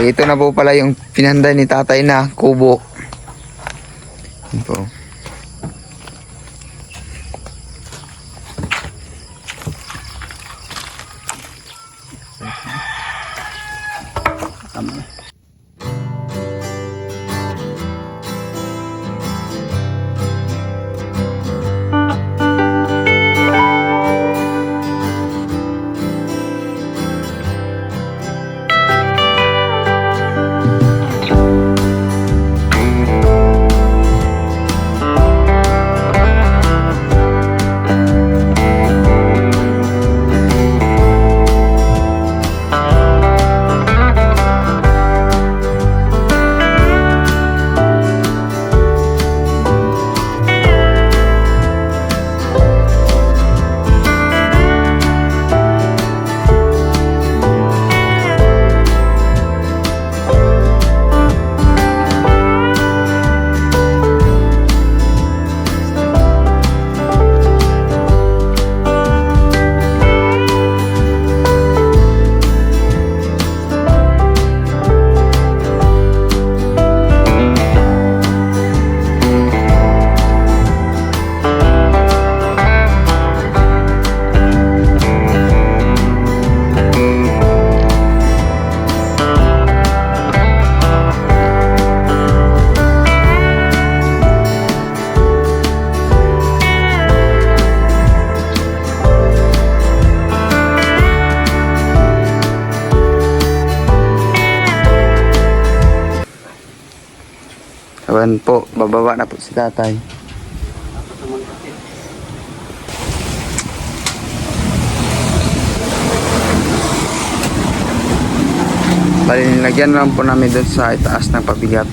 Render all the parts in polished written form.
Ito na po pala yung pinanday ni tatay na kubo. Yan po. Ayan po, bababa na po si tatay. Bali, nilagyan lang po namin doon sa itaas ng pabigat.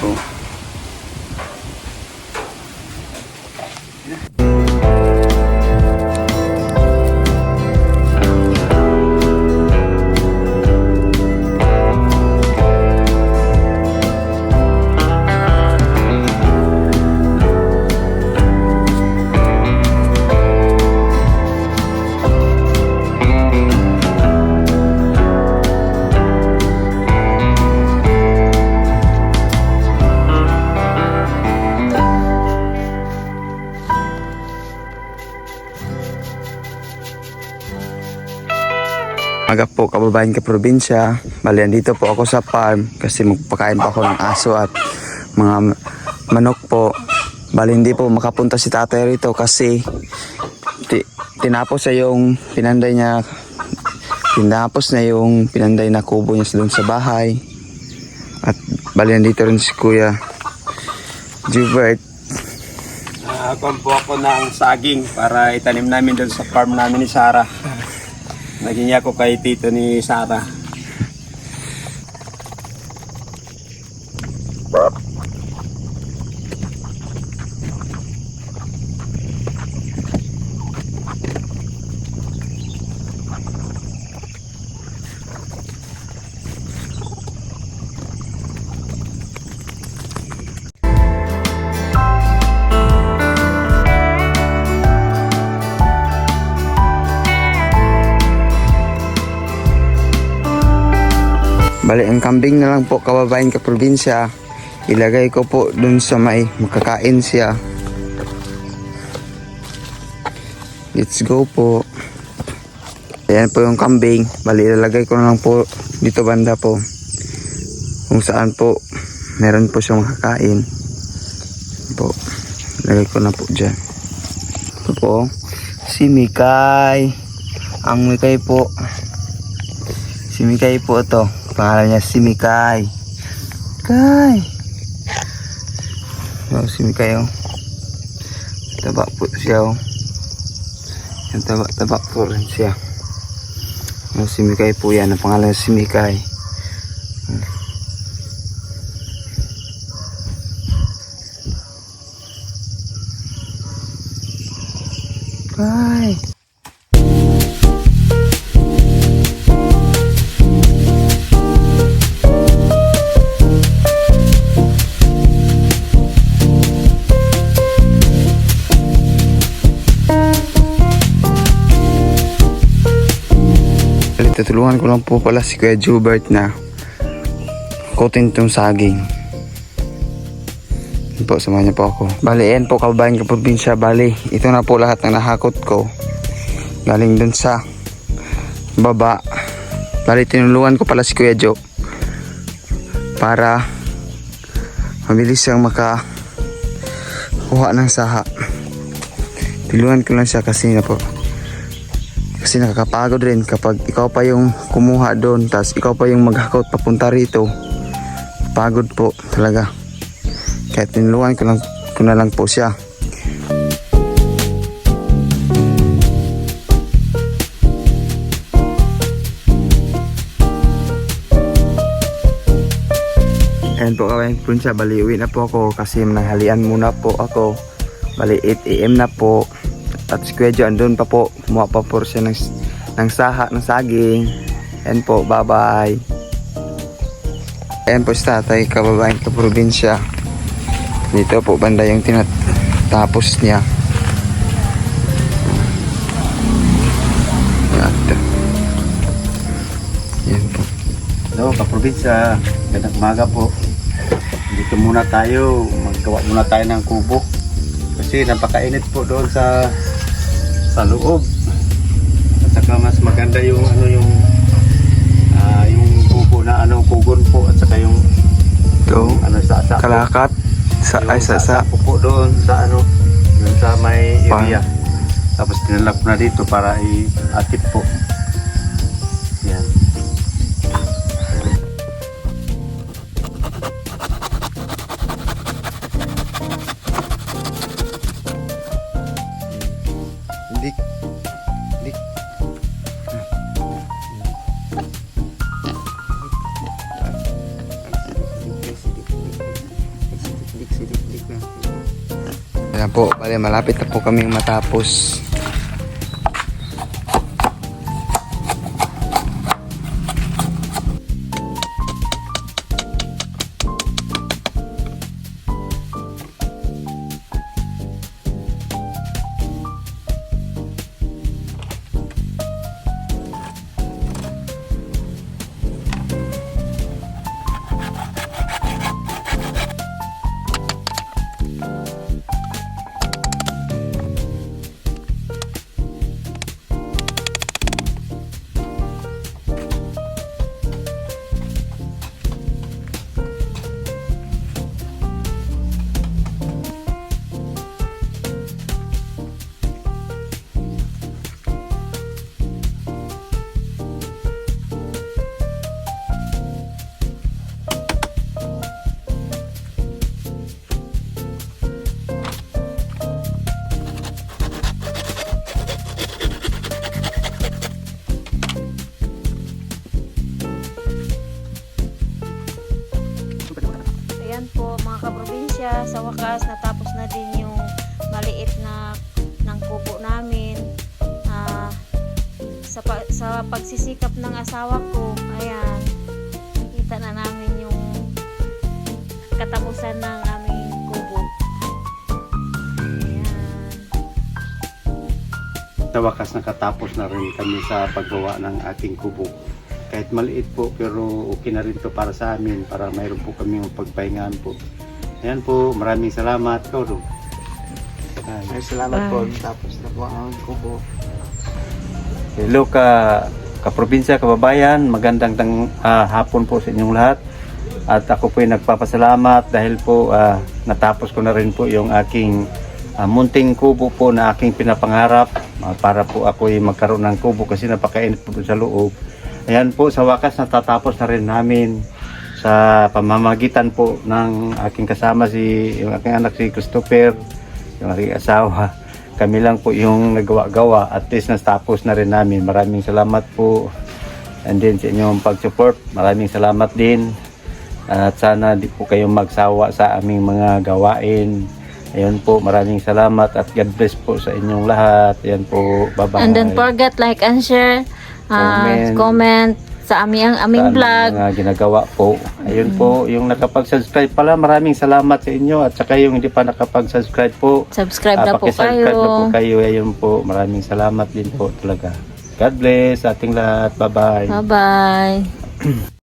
So, Aga po kababayan ka probinsya. Bali, dito po ako sa farm kasi magpakain pa ako ng aso at mga manok po. Bali, hindi po makapunta si tatay rito kasi tinapos na yung pinanday niya. Tinapos na yung pinanday na kubo niya doon sa bahay. At bali, nandito rin si Kuya Jubert. Nakakuha po ako ng saging para itanim namin doon sa farm namin ni Sarah. Naging ako kay tito ni Sarah. Bali, ang kambing na lang po kababayan ka probinsya. Ilagay ko po dun sa may makakain siya. Let's go po. Ayan po yung kambing. Bali, ilalagay ko na lang po dito banda po. Kung saan po meron po siyang makakain. Po. Ilagay ko na po dyan. Ito po. Si Mikay. Ang Mikay po. Si Mikay po ito. Pangalan niya si Mikay. Mikay. Oh, si Mikay oh. Taba po siya oh. Yan, taba po rin siya. Oh, si Mikay po yan. Ang pangalan niya si Mikay. Mikay. Tutulungan ko lang po pala si Kuya Jubert na kutin tong saging. Yan po, samahan niyo po ako. Bali, yan po kababayan kaprobinsya. Bali, ito na po lahat ng nahakot ko. Galing dun sa baba. Bali, tinulungan ko pala si Kuya Joe para mabilis siyang makakuha ng saha. Tulungan ko lang siya kasi nakakapagod rin kapag ikaw pa yung kumuha doon, tapos ikaw pa yung maghakot papunta rito. Pagod po talaga. Kaya tinulungan ko na lang po siya. Ayan po kawain po siya. Bali, uwi na po ako kasi nanghalian muna po ako. Bali, 8 AM na po. At si Kuya Joe andun pa po. Kumuha pa po siya ng saha, ng saging. Ayan po, bye bye. Ayan po si tatay, kababayan kaprobinsya. Dito po banda yung tinatapos niya. Ayan po. Hello, kaprobinsya. Gandang umaga po. Dito muna tayo. Maggawa muna tayo ng kubo. Kasi napakainit po doon sa loob. At saka mas maganda yung yung kubo na kugon po, at saka yung sa Kalakat sa po doon sa yun sa may area. Tapos tinalak na dito para i-atip po. Yan. Hindi. Ayan po, bali malapit na po kaming matapos. Ayan po mga kaprobinsya, sa wakas natapos na din yung maliit na ng kubo namin. Sa pagsisikap ng asawa ko, ayan, nakita na namin yung katapusan ng aming kubo. Ayan. Sa wakas nakatapos na rin kami sa paggawa ng ating kubo. Kahit maliit po, pero okay na rin to para sa amin, para mayroon po kami pagpahingaan po. Ayan po, maraming salamat. Ikaw, Ay, salamat po. Tapos na po ang kubo. hello kaprobinsya, kababayan, magandang hapon po sa inyong lahat. At ako po ay nagpapasalamat dahil po natapos ko na rin po yung aking munting kubo po na aking pinapangarap, para po ako ay magkaroon ng kubo kasi napakainit po sa loob. Ayan po, sa wakas natatapos na rin namin sa pamamagitan po ng aking kasama yung aking anak si Christopher, yung aking asawa. Kami lang po yung nagawa-gawa, at least natapos na rin namin. Maraming salamat po, and then sa inyong pag-support, maraming salamat din, at sana di po kayong magsawa sa aming mga gawain. Ayun po, maraming salamat at God bless po sa inyong lahat. Ayan po, bye-bye. And don't forget, like and share, comment sa aming vlog. Mga ginagawa po. Ayun po, yung nakapag-subscribe pala, maraming salamat sa inyo, at saka yung hindi pa nakapag-subscribe po, Subscribe na po paki-subscribe na po kayo. kayo. Ayun po, maraming salamat din po talaga. God bless sa ating lahat. Bye-bye. Bye-bye.